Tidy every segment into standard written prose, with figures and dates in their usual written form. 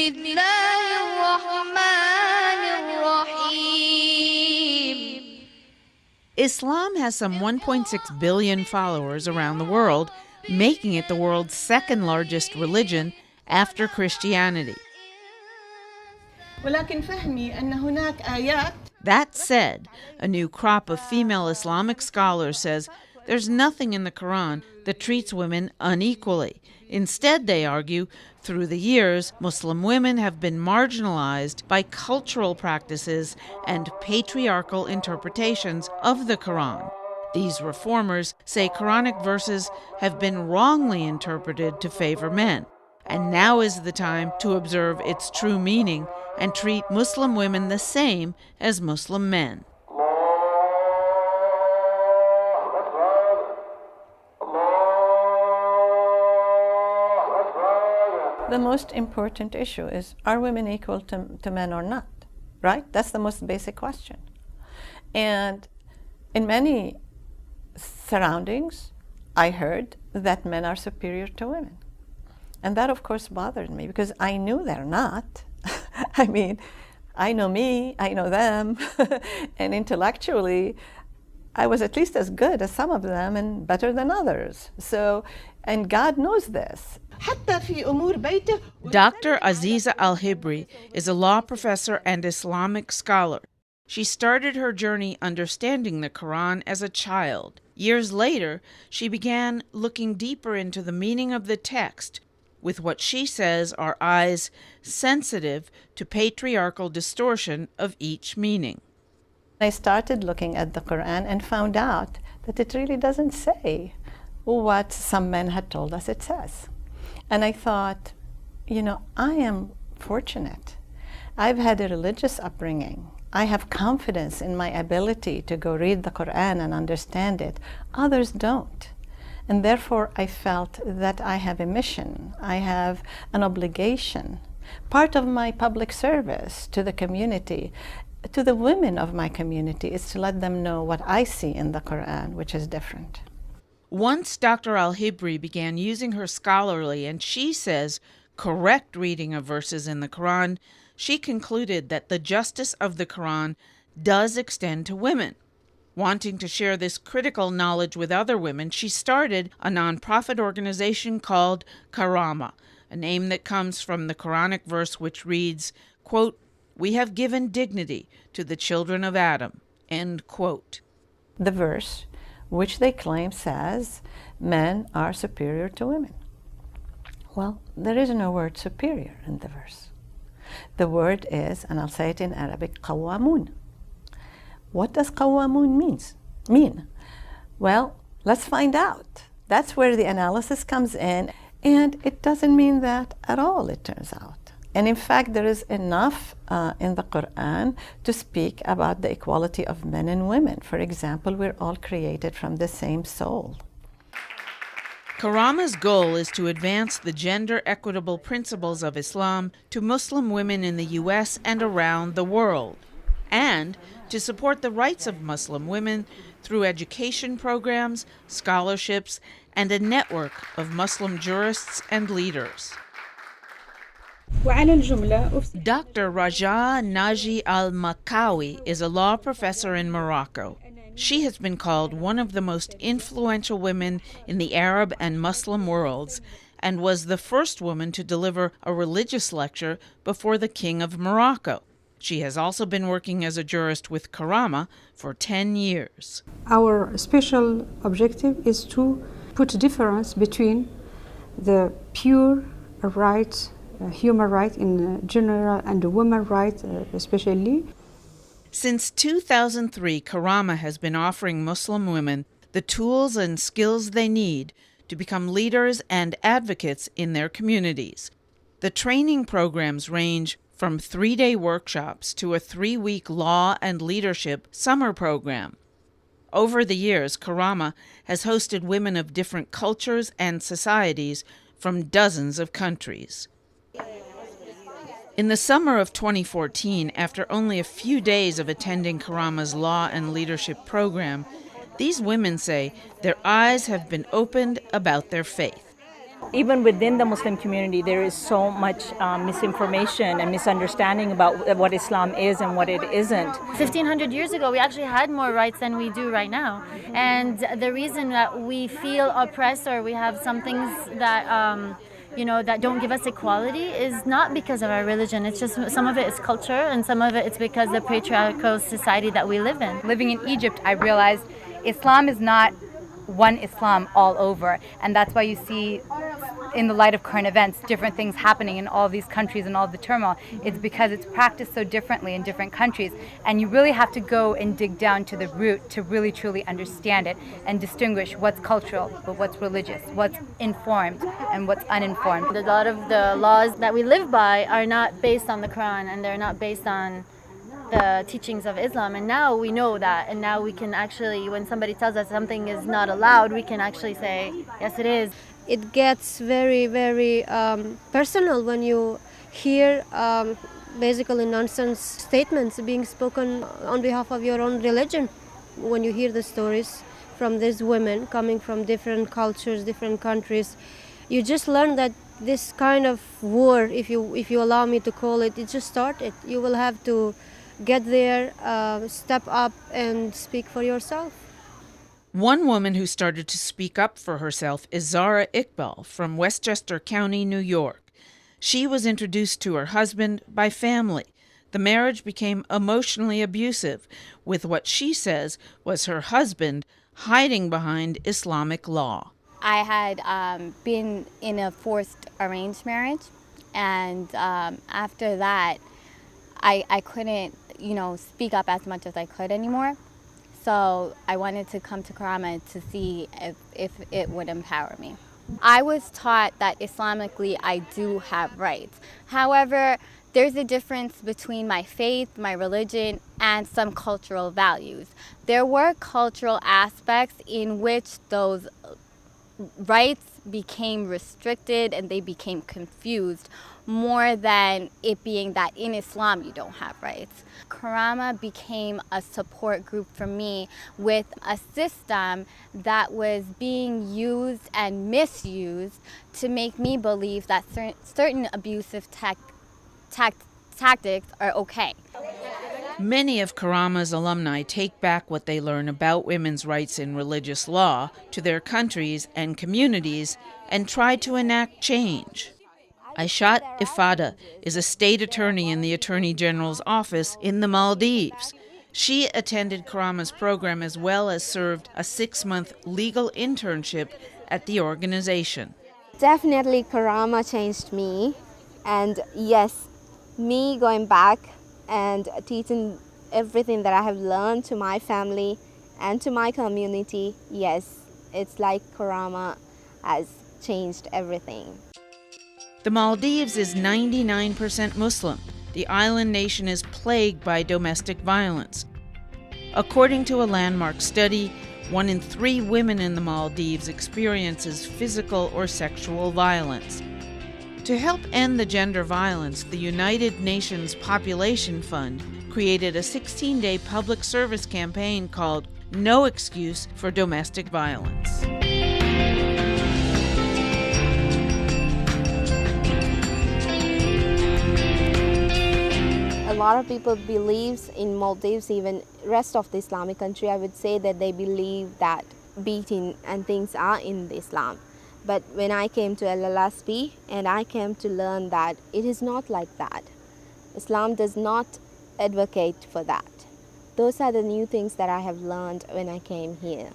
الله الرحمن الرحيم. Islam has some 1.6 billion followers around the world, making it the world's second largest religion after Christianity. That said, a new crop of female Islamic scholars says there's nothing in the Quran that treats women unequally. Instead, they argue, through the years, Muslim women have been marginalized by cultural practices and patriarchal interpretations of the Quran. These reformers say Quranic verses have been wrongly interpreted to favor men, and now is the time to observe its true meaning and treat Muslim women the same as Muslim men. The most important issue is, are women equal to men or not, right? That's the most basic question. And in many surroundings, I heard that men are superior to women. And that, of course, bothered me because I knew they're not. I mean, I know me, I know them, and intellectually, I was at least as good as some of them and better than others. So, and God knows this. Dr. Azizah Al-Hibri is a law professor and Islamic scholar. She started her journey understanding the Quran as a child. Years later, she began looking deeper into the meaning of the text with what she says are eyes sensitive to patriarchal distortion of each meaning. I started looking at the Quran and found out that it really doesn't say what some men had told us it says. And I thought, you know, I am fortunate. I've had a religious upbringing. I have confidence in my ability to go read the Quran and understand it. Others don't. And therefore, I felt that I have a mission. I have an obligation. Part of my public service to the community, to the women of my community, is to let them know what I see in the Quran, which is different. Once Dr. Al-Hibri began using her scholarly and, she says, correct reading of verses in the Quran, she concluded that the justice of the Quran does extend to women. Wanting to share this critical knowledge with other women, she started a nonprofit organization called Karama, a name that comes from the Quranic verse which reads, quote, "We have given dignity to the children of Adam," end quote. The verse, which they claim says men are superior to women. Well, there is no word superior in the verse. The word is, and I'll say it in Arabic, qawamun. What does qawamun mean? Well, let's find out. That's where the analysis comes in, and it doesn't mean that at all, it turns out. And in fact, there is enough in the Quran to speak about the equality of men and women. For example, we're all created from the same soul. Karama's goal is to advance the gender equitable principles of Islam to Muslim women in the U.S. and around the world, and to support the rights of Muslim women through education programs, scholarships, and a network of Muslim jurists and leaders. Dr. Raja Naji Al-Makawi is a law professor in Morocco. She has been called one of the most influential women in the Arab and Muslim worlds and was the first woman to deliver a religious lecture before the King of Morocco. She has also been working as a jurist with Karama for 10 years. Our special objective is to put a difference between the pure rights, human rights in general, and the woman rights especially. Since 2003, Karama has been offering Muslim women the tools and skills they need to become leaders and advocates in their communities. The training programs range from 3-day workshops to a 3-week law and leadership summer program. Over the years, Karama has hosted women of different cultures and societies from dozens of countries. In the summer of 2014, after only a few days of attending Karama's law and leadership program, these women say their eyes have been opened about their faith. Even within the Muslim community, there is so much misinformation and misunderstanding about what Islam is and what it isn't. 1,500 years ago, we actually had more rights than we do right now. And the reason that we feel oppressed or we have some things that that don't give us equality is not because of our religion. It's just some of it is culture, and some of it it's because the patriarchal society that we live in. Living in Egypt, I realized Islam is not one Islam all over, and that's why you see, in the light of current events, different things happening in all these countries and all the turmoil. It's because it's practiced so differently in different countries, and you really have to go and dig down to the root to really truly understand it and distinguish what's cultural but what's religious, what's informed and what's uninformed. A lot of the laws that we live by are not based on the Quran, and they're not based on the teachings of Islam, and now we know that, and now we can actually, when somebody tells us something is not allowed, we can actually say, yes, it is. It gets very, very personal when you hear basically nonsense statements being spoken on behalf of your own religion. When you hear the stories from these women coming from different cultures, different countries, you just learn that this kind of war, if you allow me to call it, it just started. You will have to get there, step up and speak for yourself. One woman who started to speak up for herself is Zara Iqbal from Westchester County, New York. She was introduced to her husband by family. The marriage became emotionally abusive, with what she says was her husband hiding behind Islamic law. I had been in a forced arranged marriage, and after that, I couldn't, speak up as much as I could anymore. So I wanted to come to Karama to see if it would empower me. I was taught that Islamically I do have rights. However, there's a difference between my faith, my religion, and some cultural values. There were cultural aspects in which those rights became restricted and they became confused, more than it being that in Islam you don't have rights. Karama became a support group for me with a system that was being used and misused to make me believe that certain abusive tactics are okay. Many of Karama's alumni take back what they learn about women's rights in religious law to their countries and communities and try to enact change. Aishat Ifada is a state attorney in the Attorney General's office in the Maldives. She attended Karama's program as well as served a 6-month legal internship at the organization. Definitely Karama changed me, and yes, me going back and teaching everything that I have learned to my family and to my community, yes, it's like Karama has changed everything. The Maldives is 99% Muslim. The island nation is plagued by domestic violence. According to a landmark study, 1 in 3 women in the Maldives experiences physical or sexual violence. To help end the gender violence, the United Nations Population Fund created a 16-day public service campaign called No Excuse for Domestic Violence. A lot of people believes in Maldives, even rest of the Islamic country, I would say that they believe that beating and things are in Islam. But when I came to LLSP and I came to learn that it is not like that. Islam does not advocate for that. Those are the new things that I have learned when I came here.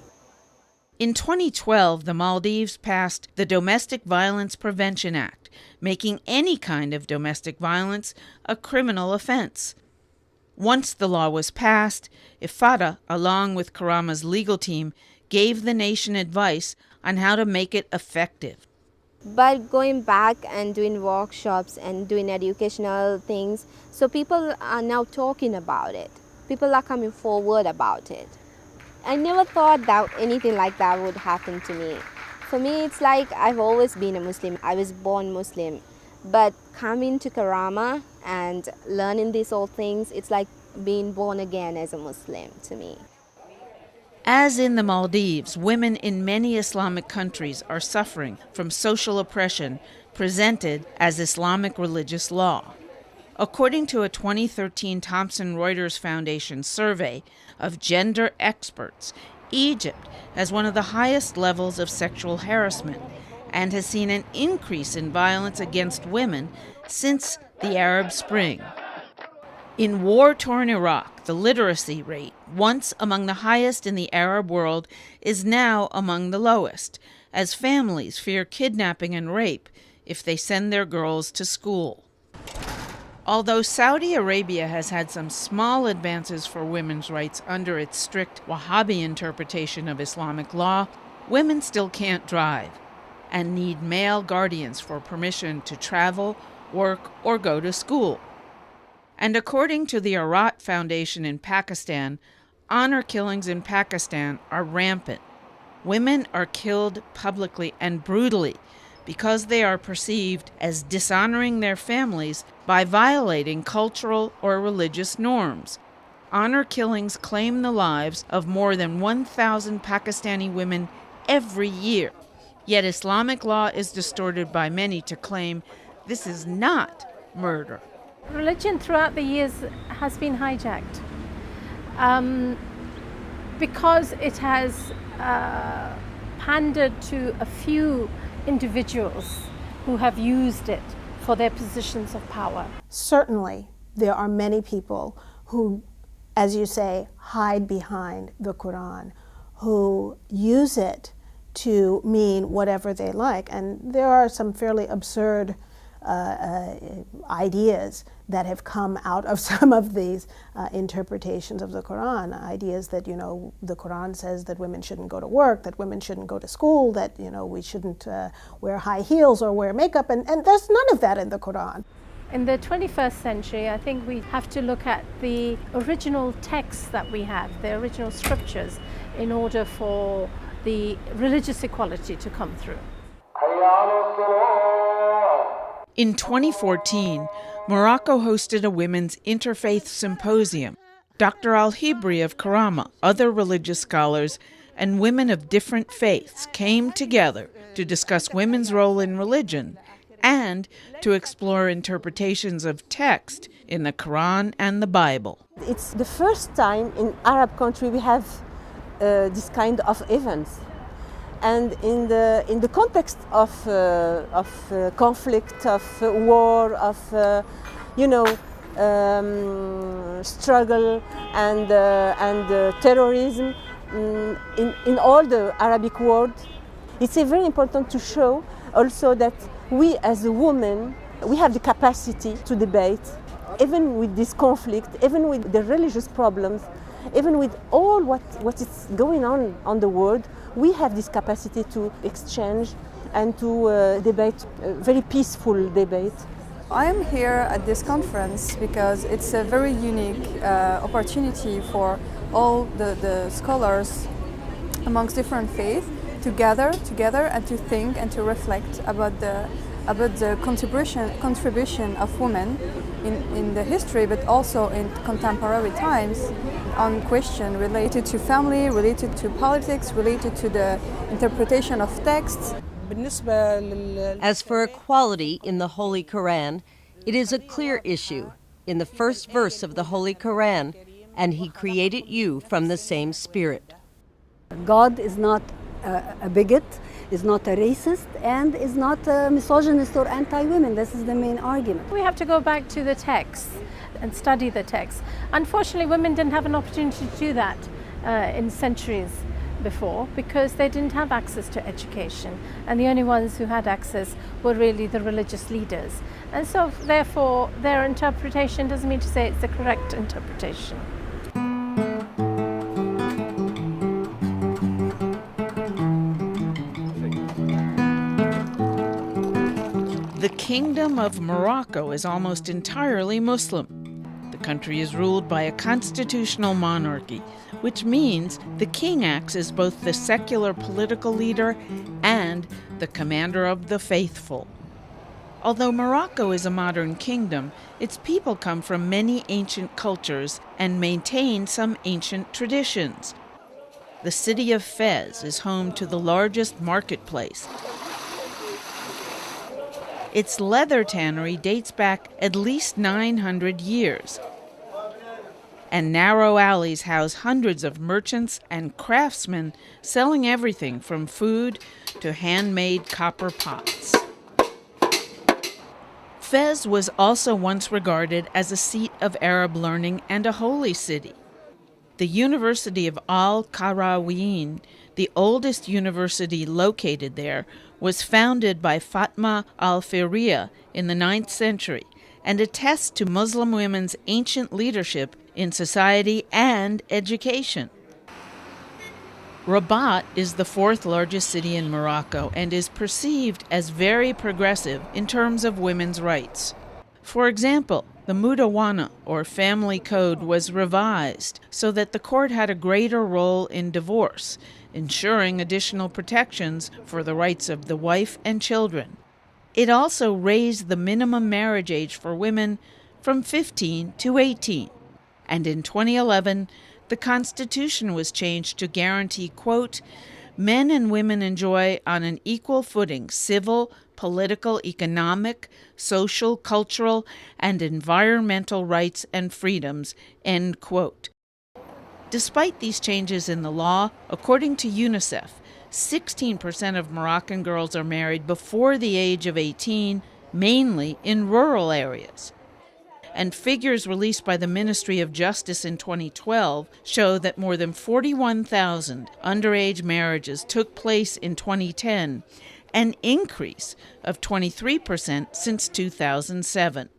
In 2012, the Maldives passed the Domestic Violence Prevention Act, making any kind of domestic violence a criminal offense. Once the law was passed, Ifada, along with Karama's legal team, gave the nation advice on how to make it effective. But going back and doing workshops and doing educational things, so people are now talking about it. People are coming forward about it. I never thought that anything like that would happen to me. For me, it's like I've always been a Muslim. I was born Muslim. But coming to Karama and learning these old things, it's like being born again as a Muslim to me. As in the Maldives, women in many Islamic countries are suffering from social oppression presented as Islamic religious law. According to a 2013 Thomson Reuters Foundation survey of gender experts, Egypt has one of the highest levels of sexual harassment and has seen an increase in violence against women since the Arab Spring. In war-torn Iraq, the literacy rate, once among the highest in the Arab world, is now among the lowest, as families fear kidnapping and rape if they send their girls to school. Although Saudi Arabia has had some small advances for women's rights under its strict Wahhabi interpretation of Islamic law, women still can't drive and need male guardians for permission to travel, work, or go to school. And according to the Arat Foundation in Pakistan, honor killings in Pakistan are rampant. Women are killed publicly and brutally because they are perceived as dishonoring their families by violating cultural or religious norms. Honor killings claim the lives of more than 1,000 Pakistani women every year. Yet Islamic law is distorted by many to claim this is not murder. Religion throughout the years has been hijacked because it has pandered to a few individuals who have used it for their positions of power. Certainly, there are many people who, as you say, hide behind the Quran, who use it to mean whatever they like. And there are some fairly absurd ideas that have come out of some of these interpretations of the Quran. Ideas that, you know, the Quran says that women shouldn't go to work, that women shouldn't go to school, that, you know, we shouldn't wear high heels or wear makeup, and there's none of that in the Quran. In the 21st century, I think we have to look at the original texts that we have, the original scriptures, in order for the religious equality to come through. In 2014, Morocco hosted a women's interfaith symposium. Dr. Al-Hibri of Karama, other religious scholars, and women of different faiths came together to discuss women's role in religion and to explore interpretations of text in the Quran and the Bible. It's the first time in Arab country we have this kind of events. And in the context of conflict, of war, of struggle and terrorism in all the Arabic world, it's very important to show also that we as a woman, we have the capacity to debate, even with this conflict, even with the religious problems, even with all what is going on the world. We have this capacity to exchange and to debate, very peaceful debate. I am here at this conference because it's a very unique opportunity for all the scholars amongst different faiths to gather together and to think and to reflect about the contribution of women in the history, but also in contemporary times, on questions related to family, related to politics, related to the interpretation of texts. As for equality in the Holy Quran, it is a clear issue in the first verse of the Holy Quran, and He created you from the same spirit. God is not a bigot, is not a racist, and is not a misogynist or anti-women. This is the main argument. We have to go back to the text and study the text. Unfortunately, women didn't have an opportunity to do that in centuries before because they didn't have access to education, and the only ones who had access were really the religious leaders. And so therefore their interpretation doesn't mean to say it's the correct interpretation. The Kingdom of Morocco is almost entirely Muslim. The country is ruled by a constitutional monarchy, which means the king acts as both the secular political leader and the commander of the faithful. Although Morocco is a modern kingdom, its people come from many ancient cultures and maintain some ancient traditions. the city of Fez is home to the largest marketplace. Its leather tannery dates back at least 900 years. And narrow alleys house hundreds of merchants and craftsmen selling everything from food to handmade copper pots. Fez was also once regarded as a seat of Arab learning and a holy city. The University of Al-Qarawiyyin, the oldest university located there, was founded by Fatma al-Fihriya in the 9th century and attests to Muslim women's ancient leadership in society and education. Rabat is the 4th largest city in Morocco and is perceived as very progressive in terms of women's rights. For example, the Mudawana, or family code, was revised so that the court had a greater role in divorce, ensuring additional protections for the rights of the wife and children. It also raised the minimum marriage age for women from 15 to 18. And in 2011, the Constitution was changed to guarantee, quote, men and women enjoy on an equal footing civil, political, economic, social, cultural, and environmental rights and freedoms, end quote. Despite these changes in the law, according to UNICEF, 16% of Moroccan girls are married before the age of 18, mainly in rural areas. And figures released by the Ministry of Justice in 2012 show that more than 41,000 underage marriages took place in 2010, an increase of 23% since 2007.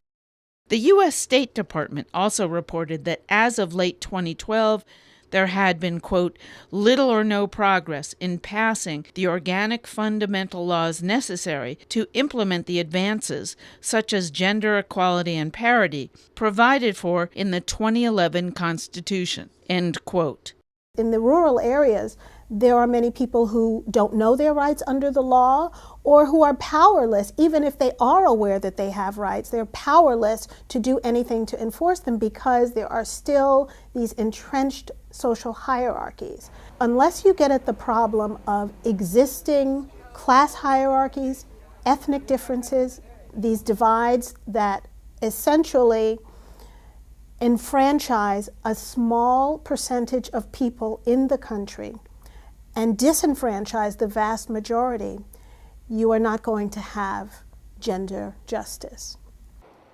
The U.S. State Department also reported that as of late 2012, there had been, quote, little or no progress in passing the organic fundamental laws necessary to implement the advances, such as gender equality and parity, provided for in the 2011 Constitution, end quote. In the rural areas, there are many people who don't know their rights under the law or who are powerless, even if they are aware that they have rights, they're powerless to do anything to enforce them because there are still these entrenched social hierarchies. Unless you get at the problem of existing class hierarchies, ethnic differences, these divides that essentially enfranchise a small percentage of people in the country and disenfranchise the vast majority, you are not going to have gender justice.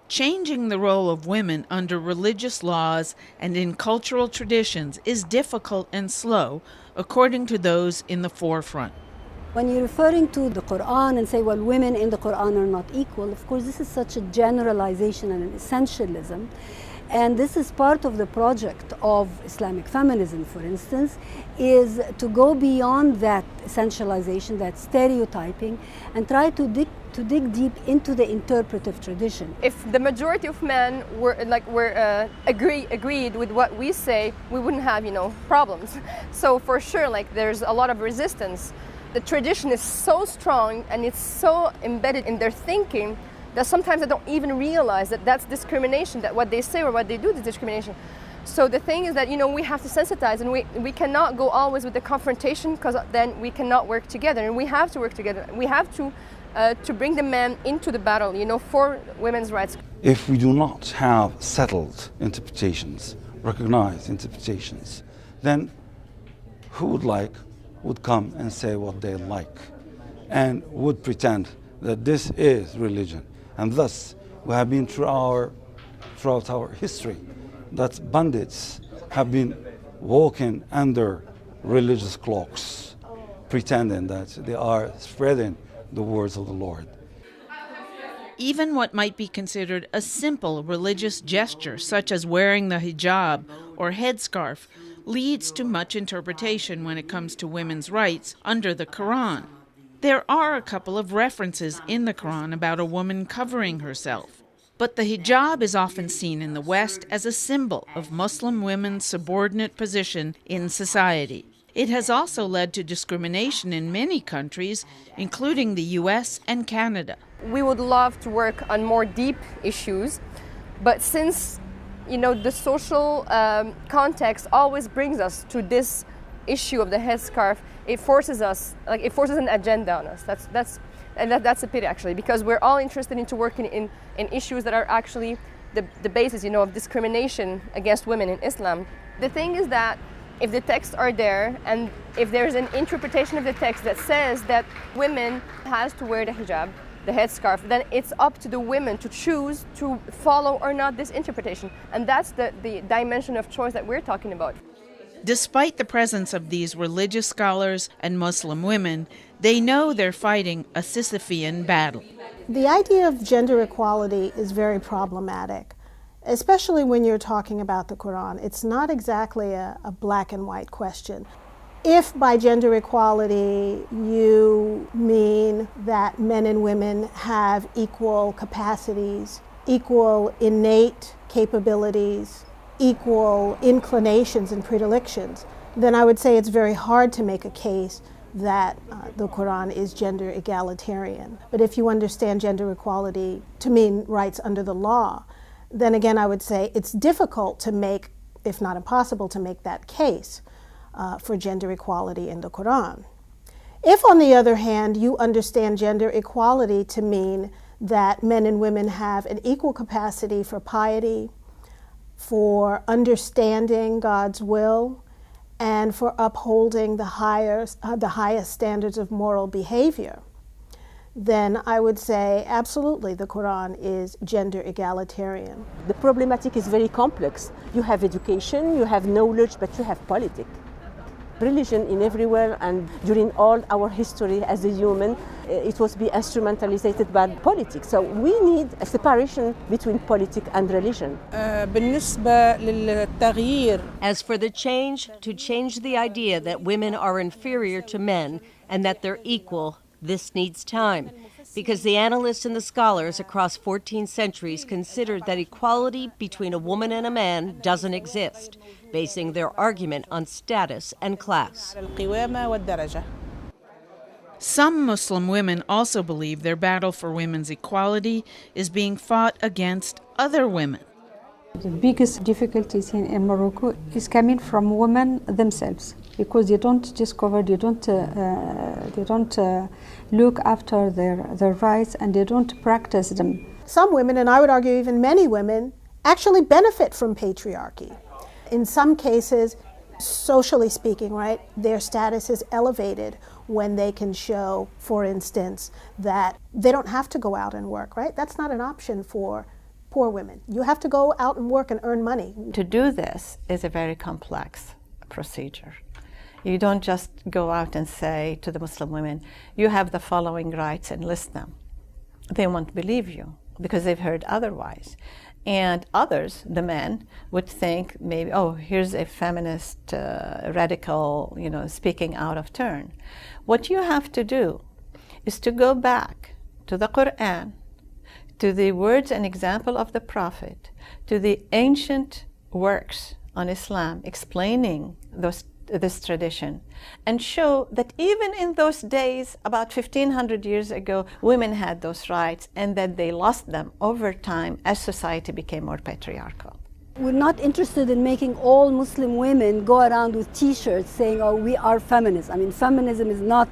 Changing the role of women under religious laws and in cultural traditions is difficult and slow, according to those in the forefront. When you're referring to the Quran and say, well, women in the Quran are not equal, of course, this is such a generalization and an essentialism. And this is part of the project of Islamic feminism, for instance, is to go beyond that essentialization, that stereotyping, and try to dig deep into the interpretive tradition. If the majority of men agreed with what we say, we wouldn't have, problems. So for sure, there's a lot of resistance. The tradition is so strong and it's so embedded in their thinking that sometimes I don't even realize that that's discrimination, that what they say or what they do is discrimination. So the thing is that, we have to sensitize, and we cannot go always with the confrontation, because then we cannot work together, and we have to work together. We have to bring the men into the battle, for women's rights. If we do not have settled interpretations, recognized interpretations, then who would come and say what they like and would pretend that this is religion. And thus, we have been throughout our history that bandits have been walking under religious cloaks, pretending that they are spreading the words of the Lord. Even what might be considered a simple religious gesture, such as wearing the hijab or headscarf, leads to much interpretation when it comes to women's rights under the Quran. There are a couple of references in the Quran about a woman covering herself, but the hijab is often seen in the West as a symbol of Muslim women's subordinate position in society. It has also led to discrimination in many countries, including the US and Canada. We would love to work on more deep issues, but since the social context always brings us to this issue of the headscarf, it forces us, like it forces an agenda on us. That's a pity actually, because we're all interested into working in issues that are actually the basis, you know, of discrimination against women in Islam. The thing is that if the texts are there, and if there's an interpretation of the text that says that women has to wear the hijab, the headscarf, then it's up to the women to choose to follow or not this interpretation. And that's the dimension of choice that we're talking about. Despite the presence of these religious scholars and Muslim women, they know they're fighting a Sisyphean battle. The idea of gender equality is very problematic, especially when you're talking about the Quran. It's not exactly a black and white question. If by gender equality you mean that men and women have equal capacities, equal innate capabilities, equal inclinations and predilections, then I would say it's very hard to make a case that the Quran is gender egalitarian. But if you understand gender equality to mean rights under the law, then again I would say it's difficult to make, if not impossible, to make that case for gender equality in the Quran. If, on the other hand, you understand gender equality to mean that men and women have an equal capacity for piety, for understanding God's will, and for upholding the highest standards of moral behavior, then I would say absolutely the Quran is gender egalitarian. The problematic is very complex. You have education, you have knowledge, but you have politics. Religion in everywhere, and during all our history as a human, it was be instrumentalized by politics. So we need a separation between politics and religion. As for the change, to change the idea that women are inferior to men and that they're equal, this needs time, because the analysts and the scholars across 14 centuries considered that equality between a woman and a man doesn't exist, basing their argument on status and class. Some Muslim women also believe their battle for women's equality is being fought against other women. The biggest difficulties in Morocco is coming from women themselves, because they don't discover, they don't look after their rights, and they don't practice them. Some women, and I would argue even many women, actually benefit from patriarchy. In some cases, socially speaking, right, their status is elevated when they can show, for instance, that they don't have to go out and work, right? That's not an option for poor women. You have to go out and work and earn money. To do this is a very complex procedure. You don't just go out and say to the Muslim women, you have the following rights and list them. They won't believe you because they've heard otherwise. And others, the men, would think maybe, oh, here's a feminist radical, speaking out of turn. What you have to do is to go back to the Quran, to the words and example of the Prophet, to the ancient works on Islam explaining this tradition, and show that even in those days, about 1500 years ago, women had those rights, and that they lost them over time as society became more patriarchal. We're not interested in making all Muslim women go around with T-shirts saying, "Oh, we are feminists." I mean, feminism is not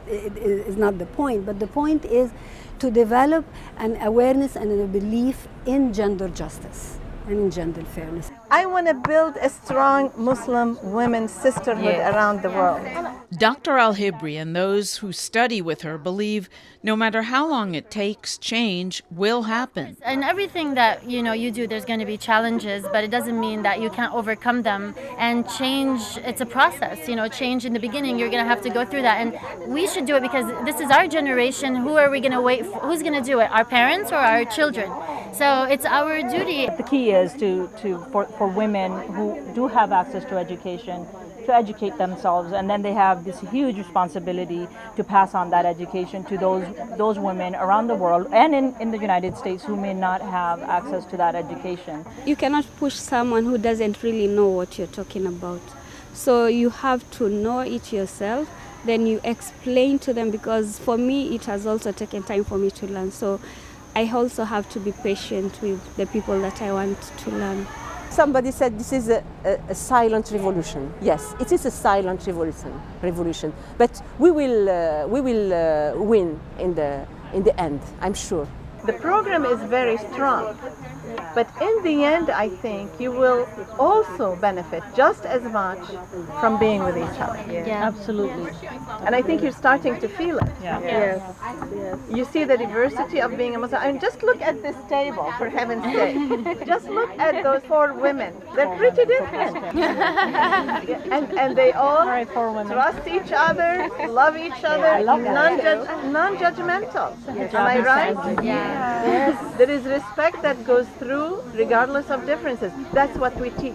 the point, but the point is to develop an awareness and a belief in gender justice and in gender fairness. I want to build a strong Muslim women's sisterhood around the world. Dr. Al-Hibri and those who study with her believe no matter how long it takes, change will happen. And everything that you do, there's going to be challenges, but it doesn't mean that you can't overcome them. And change, it's a process. Change in the beginning, you're going to have to go through that. And we should do it because this is our generation. Who are we going to wait for? Who's going to do it? Our parents or our children? So it's our duty. The key is for women who do have access to education, to educate themselves, and then they have this huge responsibility to pass on that education to those women around the world and in the United States who may not have access to that education. You cannot push someone who doesn't really know what you're talking about. So you have to know it yourself, then you explain to them, because for me it has also taken time for me to learn. So I also have to be patient with the people that I want to learn Somebody said this is a silent revolution. Yes, it is a silent revolution. But we will win in the end, I'm sure. The program is very strong, but in the end, I think you will also benefit just as much from being with each other. Yeah. Absolutely. And I think you're starting to feel it. Yeah. Yes. Yes. You see the diversity of being a Muslim. And just look at this table, for heaven's sake. Just look at those 4 women. They're pretty different. and they all trust each other, love each other, non-judgmental. Am I right? Yeah. Yes. There is respect that goes through regardless of differences. That's what we teach.